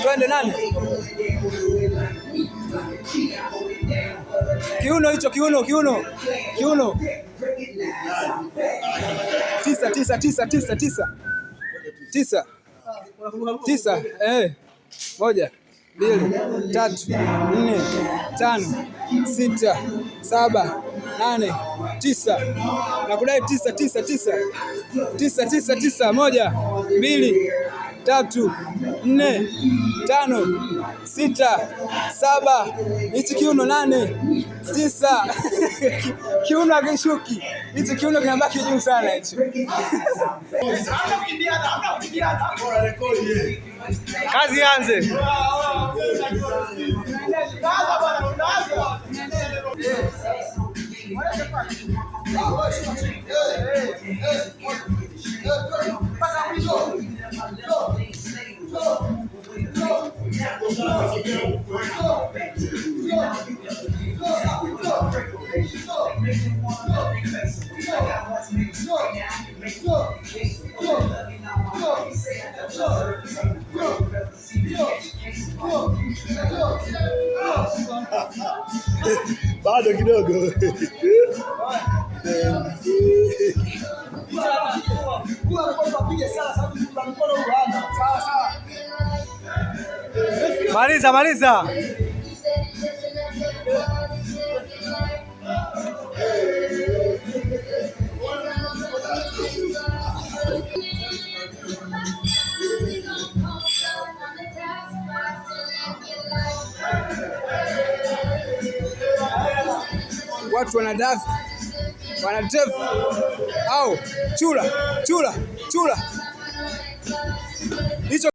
Twende nani? Kiuno hicho, kiuno. Tisa. 1, 2, 3, 4, 5, 6, 7, 8, 9. Nakudai 9. 1, 2, 3, 4, 5, 6, 7. Hichi kiuno 8, 9. Kiuno hakishuki. Hichi kiuno kinabaki juu sana hicho. Kazi ianze. Bado kidogo. Maliza. Watu wanadafu, wanatefu au chula hicho.